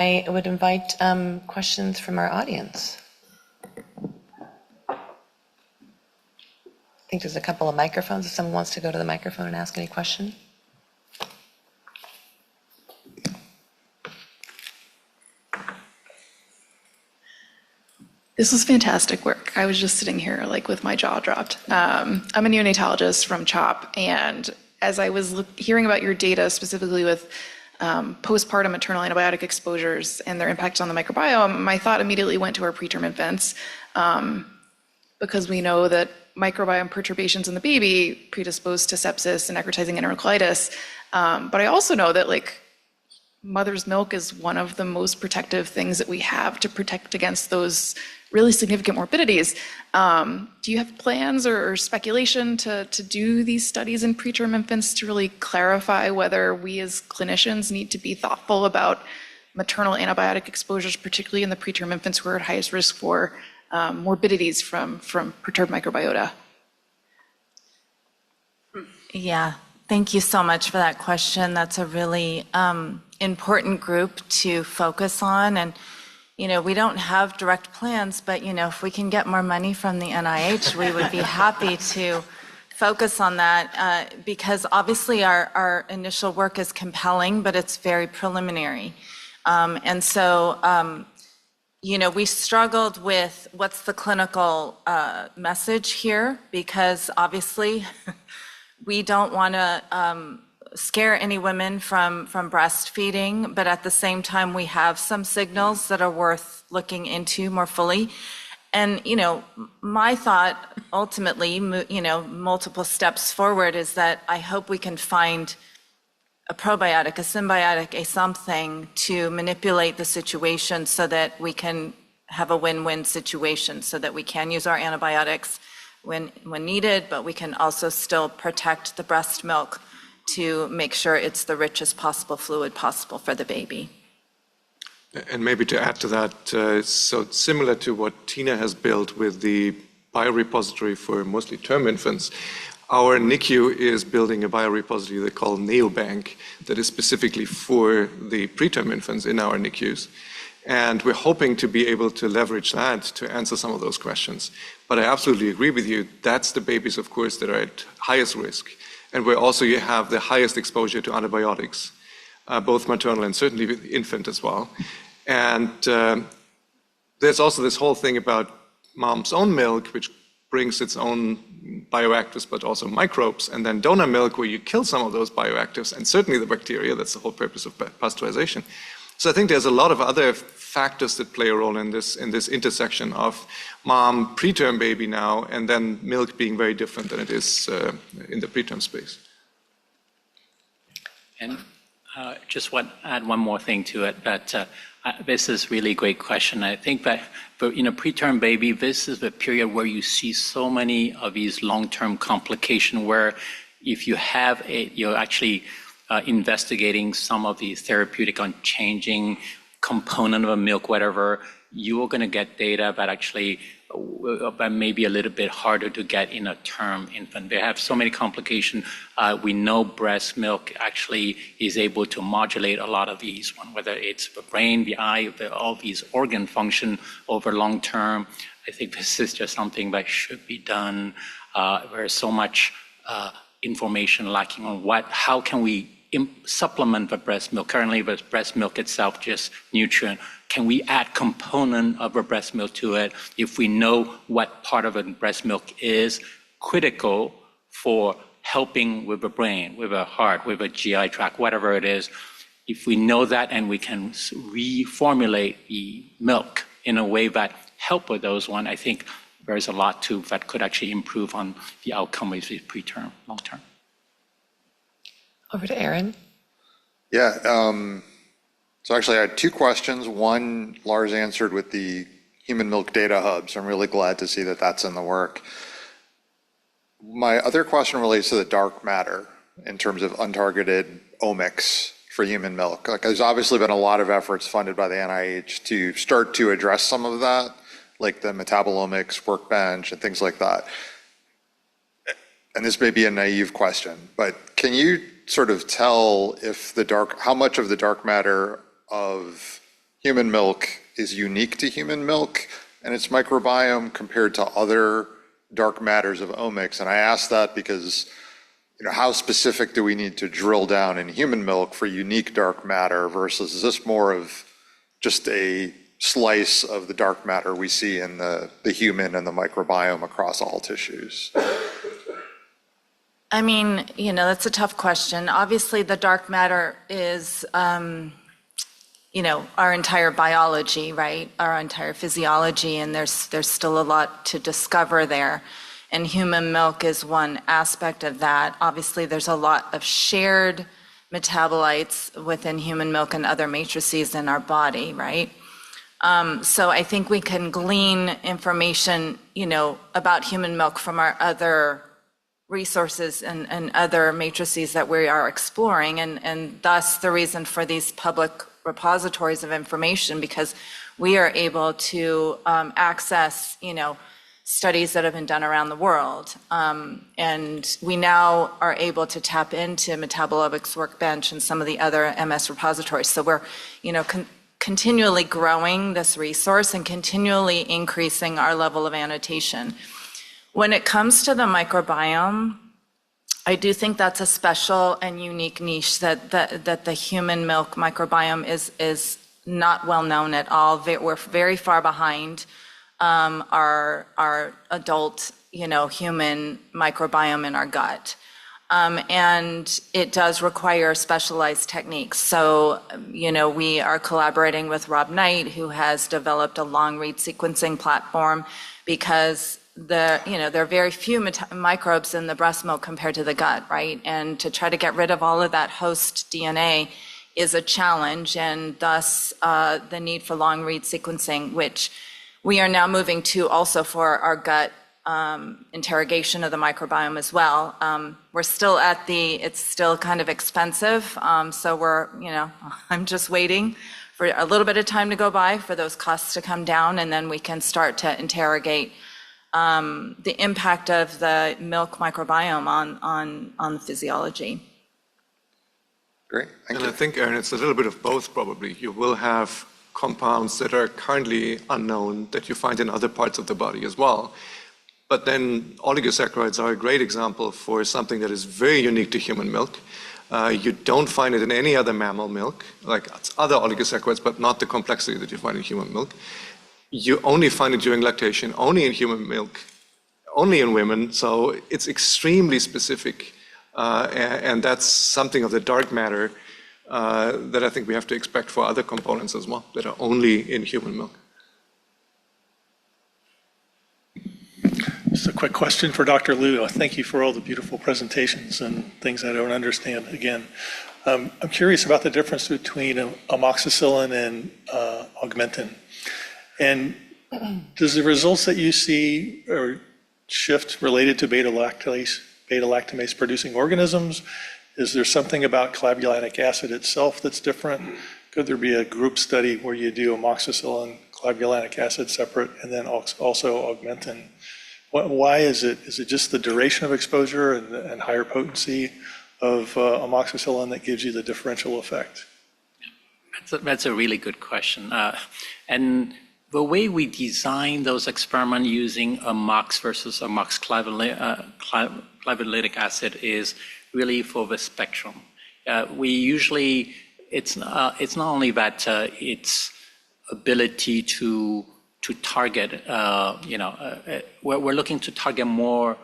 I would invite questions from our audience. I think there's a couple of microphones if someone wants to go to the microphone and ask any question. This was fantastic work. I was just sitting here like with my jaw dropped. I'm a neonatologist from CHOP, and as I was hearing about your data specifically with postpartum maternal antibiotic exposures and their impact on the microbiome, my thought immediately went to our preterm infants because we know that microbiome perturbations in the baby predispose to sepsis and necrotizing enterocolitis. But I also know that mother's milk is one of the most protective things that we have to protect against those really significant morbidities. Do you have plans or speculation to do these studies in preterm infants to really clarify whether we as clinicians need to be thoughtful about maternal antibiotic exposures, particularly in the preterm infants who are at highest risk for morbidities from perturbed microbiota? Yeah, thank you so much for that question. That's a really important group to focus on. And we don't have direct plans, but if we can get more money from the NIH, we would be happy to focus on that because obviously our initial work is compelling, but it's very preliminary. And so, we struggled with what's the clinical message here, because obviously we don't want to scare any women from breastfeeding, but at the same time, we have some signals that are worth looking into more fully. And, my thought ultimately, multiple steps forward is that I hope we can find a probiotic, a symbiotic, a something to manipulate the situation so that we can have a win-win situation, so that we can use our antibiotics when needed, but we can also still protect the breast milk to make sure it's the richest possible fluid possible for the baby. And maybe to add to that, so similar to what Tina has built with the biorepository for mostly term infants, our NICU is building a biorepository they call Neobank that is specifically for the preterm infants in our NICUs. And we're hoping to be able to leverage that to answer some of those questions. But I absolutely agree with you. That's the babies, of course, that are at highest risk. And where also you have the highest exposure to antibiotics, both maternal and certainly with infant as well. And there's also this whole thing about mom's own milk, which brings its own bioactives, but also microbes, and then donor milk, where you kill some of those bioactives, and certainly the bacteria. That's the whole purpose of pasteurization. So I think there's a lot of other factors that play a role in this intersection of mom, preterm baby now, and then milk being very different than it is in the preterm space. And just want to add one more thing to it, that this is really a great question. I think that for preterm baby, this is the period where you see so many of these long-term complications where if you have you're actually investigating some of these therapeutic on changing component of a milk, whatever, you are going to get data that actually that may be a little bit harder to get in a term infant. They have so many complications. We know breast milk actually is able to modulate a lot of these, whether it's the brain, the eye, all these organ function over long term. I think this is just something that should be done. There's so much information lacking on how can we supplement the breast milk. Currently, the breast milk itself just nutrient. Can we add component of the breast milk to it if we know what part of the breast milk is critical for helping with the brain, with the heart, with the GI tract, whatever it is? If we know that and we can reformulate the milk in a way that help with those I think there's a lot that could actually improve on the outcome of the preterm, long term. Over to Aaron. Yeah, so actually I had two questions. One, Lars answered with the human milk data hub, so I'm really glad to see that that's in the work. My other question relates to the dark matter in terms of untargeted omics for human milk. There's obviously been a lot of efforts funded by the NIH to start to address some of that, like the metabolomics workbench and things like that. And this may be a naive question, but can you sort of tell if how much of the dark matter of human milk is unique to human milk and its microbiome compared to other dark matters of omics? And I ask that because, how specific do we need to drill down in human milk for unique dark matter versus is this more of just a slice of the dark matter we see in the human and the microbiome across all tissues? I mean, that's a tough question. Obviously, the dark matter is, our entire biology, right? Our entire physiology, and there's still a lot to discover there. And human milk is one aspect of that. Obviously, there's a lot of shared metabolites within human milk and other matrices in our body, right? So I think we can glean information, about human milk from our other resources and other matrices that we are exploring, and thus the reason for these public repositories of information, because we are able to access, studies that have been done around the world. And we now are able to tap into Metabolomics Workbench and some of the other MS repositories. So we're, continually growing this resource and continually increasing our level of annotation. When it comes to the microbiome, I do think that's a special and unique niche that the human milk microbiome is not well known at all. We're very far behind our adult, human microbiome in our gut. And it does require specialized techniques. So, we are collaborating with Rob Knight, who has developed a long-read sequencing platform because there are very few microbes in the breast milk compared to the gut, right? And to try to get rid of all of that host DNA is a challenge, and thus the need for long-read sequencing, which we are now moving to also for our gut interrogation of the microbiome as well. We're still it's still kind of expensive. So I'm just waiting for a little bit of time to go by for those costs to come down, and then we can start to interrogate the impact of the milk microbiome on the physiology. Great, thank you. And I think, Aaron, it's a little bit of both probably. You will have compounds that are currently unknown that you find in other parts of the body as well. But then oligosaccharides are a great example for something that is very unique to human milk. You don't find it in any other mammal milk, like other oligosaccharides, but not the complexity that you find in human milk. You only find it during lactation, only in human milk, only in women. So it's extremely specific. And that's something of the dark matter that I think we have to expect for other components as well that are only in human milk. Just a quick question for Dr. Liu. Thank you for all the beautiful presentations and things I don't understand again. I'm curious about the difference between amoxicillin and augmentin. And does the results that you see or shift related to beta-lactamase producing organisms? Is there something about clavulanic acid itself that's different? Could there be a group study where you do amoxicillin, clavulanic acid separate, and then also augmentin? Why is it? Is it just the duration of exposure and higher potency of amoxicillin that gives you the differential effect? That's a really good question. And the way we design those experiments using amox versus amoxiclavulanic acid is really for the spectrum. We usually, it's not only that its ability to target, we're looking to target a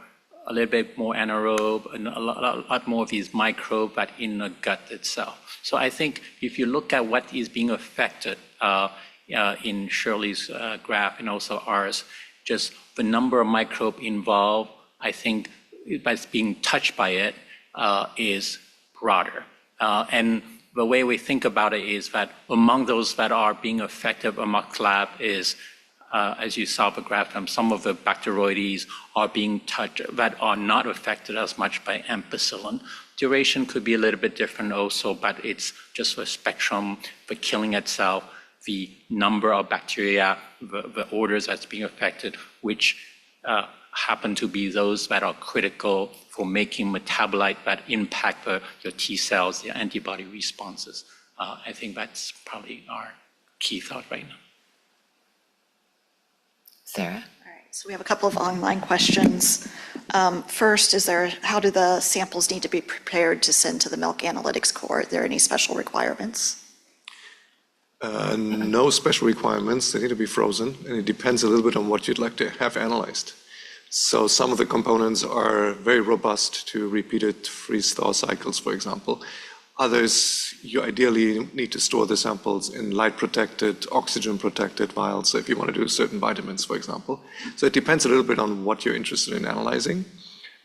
little bit more anaerobe and a lot more of these microbes that in the gut itself. So I think if you look at what is being affected in Shirley's graph and also ours, just the number of microbes involved, I think by being touched by it is broader. And the way we think about it is that among those that are being affected among lab is, as you saw the graph, some of the bacteroides are being touched that are not affected as much by ampicillin. Duration could be a little bit different also, but it's just the spectrum, the killing itself, the number of bacteria, the orders that's being affected, which happen to be those that are critical for making metabolite that impact your T cells, the antibody responses. I think that's probably our key thought right now. Sarah? All right, so we have a couple of online questions. First, how do the samples need to be prepared to send to the milk analytics core? Are there any special requirements? No special requirements. They need to be frozen, and it depends a little bit on what you'd like to have analyzed. So some of the components are very robust to repeated freeze-thaw cycles, for example. Others, you ideally need to store the samples in light-protected, oxygen-protected vials, so if you want to do certain vitamins, for example. So it depends a little bit on what you're interested in analyzing,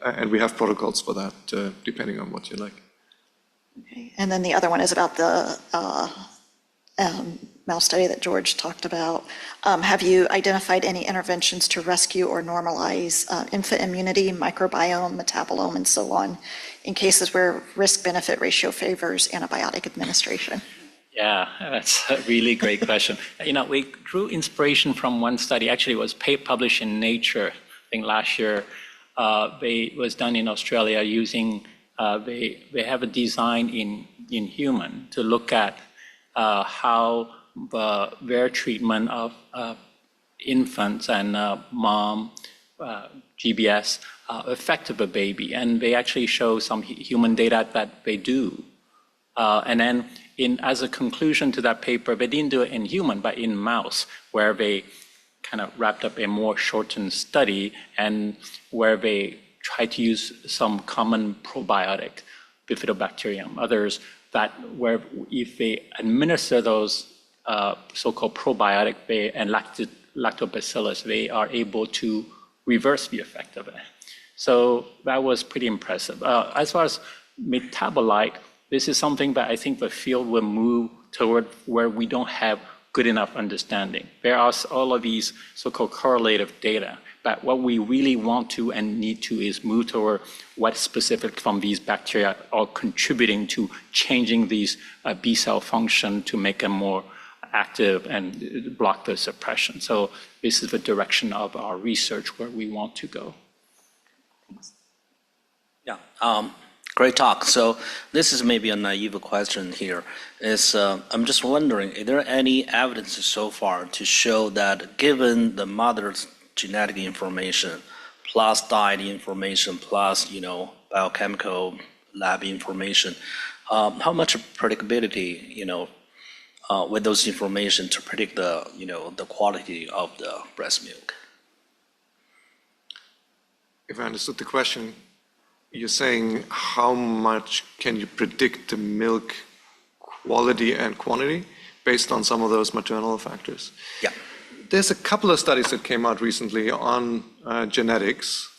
and we have protocols for that, depending on what you like. Okay. And then the other one is about the mouse study that George talked about. Have you identified any interventions to rescue or normalize infant immunity, microbiome, metabolome, and so on, in cases where risk-benefit ratio favors antibiotic administration? Yeah, that's a really great question. We drew inspiration from one study. Actually, it was published in Nature, I think last year. It was done in Australia using, they have a design in human to look at how their treatment of infants and mom, GBS, affected a baby. And they actually show some human data that they do. And then as a conclusion to that paper, they didn't do it in human, but in mouse, where they kind of wrapped up a more shortened study and where they tried to use some common probiotic, bifidobacterium, others, that where if they administer those so-called probiotic and lactobacillus, they are able to reverse the effect of it. So that was pretty impressive. As far as metabolite, this is something that I think the field will move toward where we don't have good enough understanding. There are all of these so-called correlative data, but what we really want to and need to is move toward what specific from these bacteria are contributing to changing these B cell function to make them more active and block the suppression. So this is the direction of our research where we want to go. Yeah, great talk. So this is maybe a naive question here. I'm just wondering, is there any evidence so far to show that given the mother's genetic information plus diet information plus biochemical lab information, how much predictability with those information to predict the quality of the breast milk? If I understood the question, you're saying how much can you predict the milk quality and quantity based on some of those maternal factors? Yeah. There's a couple of studies that came out recently on genetics,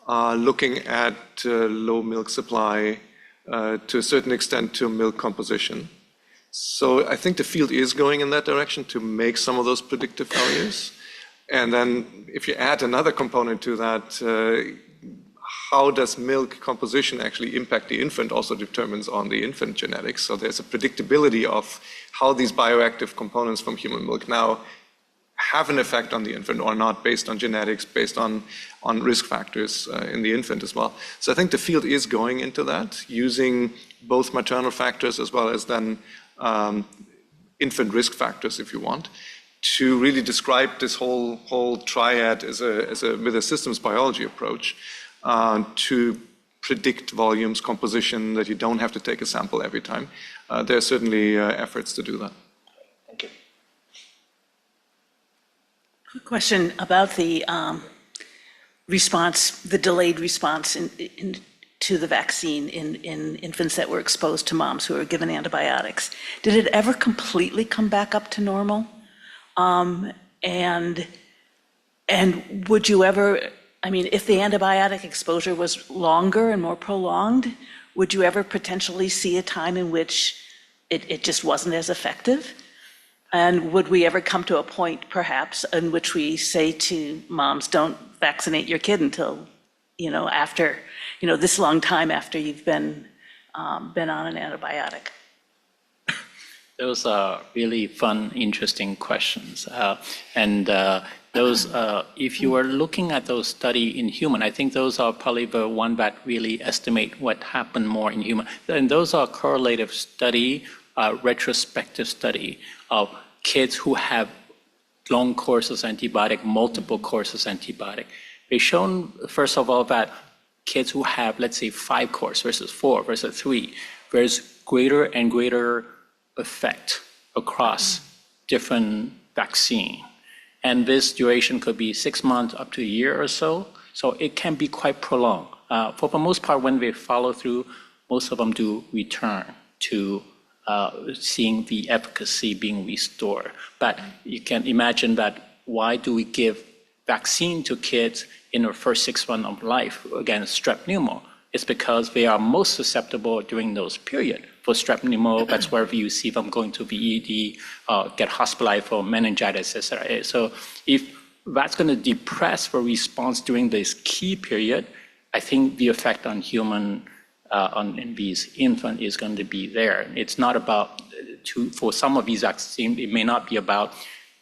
looking at low milk supply, to a certain extent to milk composition. So I think the field is going in that direction to make some of those predictive values. And then if you add another component to that, how does milk composition actually impact the infant also determines on the infant genetics. So there's a predictability of how these bioactive components from human milk now have an effect on the infant or not, based on genetics, based on risk factors in the infant as well. So I think the field is going into that, using both maternal factors as well as then infant risk factors, if you want, to really describe this whole triad with a systems biology approach, to predict volumes, composition, that you don't have to take a sample every time. There are certainly efforts to do that. Thank you. Quick question about the response, the delayed response to the vaccine in infants that were exposed to moms who were given antibiotics. Did it ever completely come back up to normal? And would you ever, if the antibiotic exposure was longer and more prolonged, would you ever potentially see a time in which it just wasn't as effective? And would we ever come to a point, perhaps, in which we say to moms, don't vaccinate your kid until, after, this long time after you've been on an antibiotic? Those are really fun, interesting questions. Those, if you are looking at those study in human, I think those are probably the one that really estimate what happened more in human. And those are correlative study, retrospective study of kids who have long courses antibiotic, multiple courses antibiotic. They've shown, first of all, that kids who have, let's say, 5 courses versus 4 versus 3, there's greater and greater effect across different vaccine. And this duration could be 6 months up to a year or so. So it can be quite prolonged. For the most part, when they follow through, most of them do return to seeing the efficacy being restored. But you can imagine that why do we give vaccine to kids in the first 6 months of life against strep pneumo? It's because they are most susceptible during those periods. For strep pneumo, that's where you see them going to the ED, get hospitalized for meningitis, etc. So if that's going to depress the response during this key period, I think the effect on human, in these infants is going to be there. It's not about, for some of these vaccines, it may not be about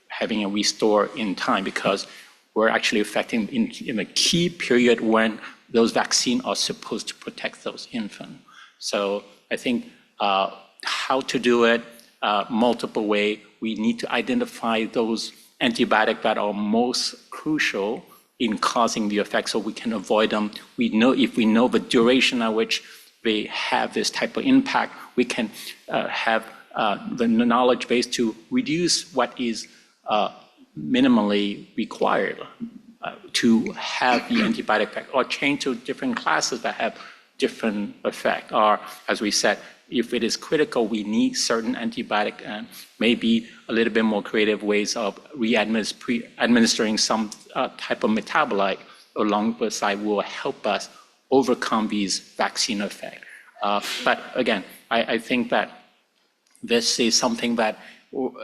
having a restore in time, because we're actually affecting in a key period when those vaccines are supposed to protect those infants. So I think how to do it, multiple way. We need to identify those antibiotics that are most crucial in causing the effect so we can avoid them. We know, if we know the duration at which they have this type of impact, we can have the knowledge base to reduce what is minimally required to have the antibiotic effect, or change to different classes that have different effect. Or, as we said, if it is critical, we need certain antibiotic and maybe a little bit more creative ways of administering some type of metabolite along the side will help us overcome these vaccine effects. But again, I think that this is something that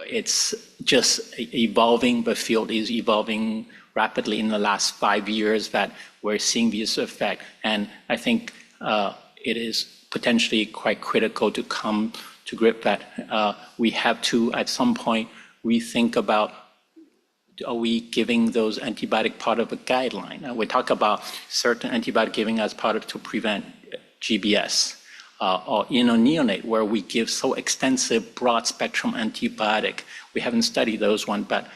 it's just evolving. The field is evolving rapidly in the last 5 years that we're seeing this effect. And I think it is potentially quite critical to come to grip that we have to, at some point, rethink about, are we giving those antibiotic part of a guideline? We talk about certain antibiotic giving as part of to prevent GBS. Or neonate, where we give so extensive broad spectrum antibiotic. We haven't studied those ones, but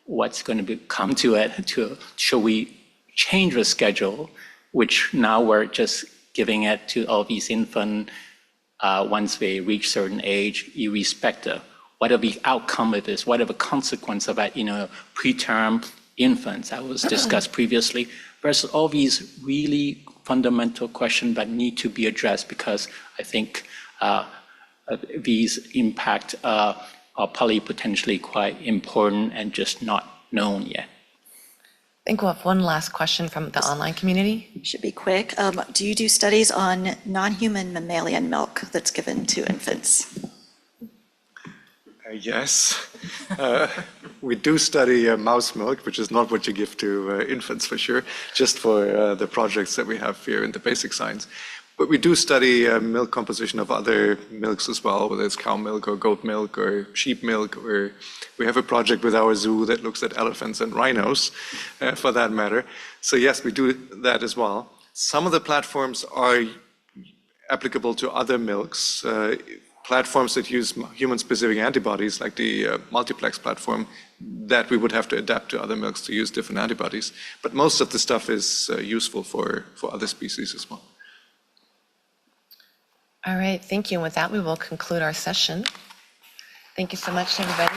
what's going to come to it, should we change the schedule, which now we're just giving it to all these infants once they reach certain age, irrespective. What are the outcome of this? What are the consequence of that, preterm infants that was discussed previously, versus all these really fundamental questions that need to be addressed, because I think these impact are probably potentially quite important and just not known yet. I think we'll have one last question from the online community. Should be quick. Do you do studies on non-human mammalian milk that's given to infants? Yes. We do study mouse milk, which is not what you give to infants for sure, just for the projects that we have here in the basic science. But we do study milk composition of other milks as well, whether it's cow milk or goat milk or sheep milk, or we have a project with our zoo that looks at elephants and rhinos, for that matter. So yes, we do that as well. Some of the platforms are applicable to other milks. Platforms that use human-specific antibodies, like the multiplex platform, that we would have to adapt to other milks to use different antibodies. But most of the stuff is useful for other species as well. All right, thank you. And with that, we will conclude our session. Thank you so much, everybody.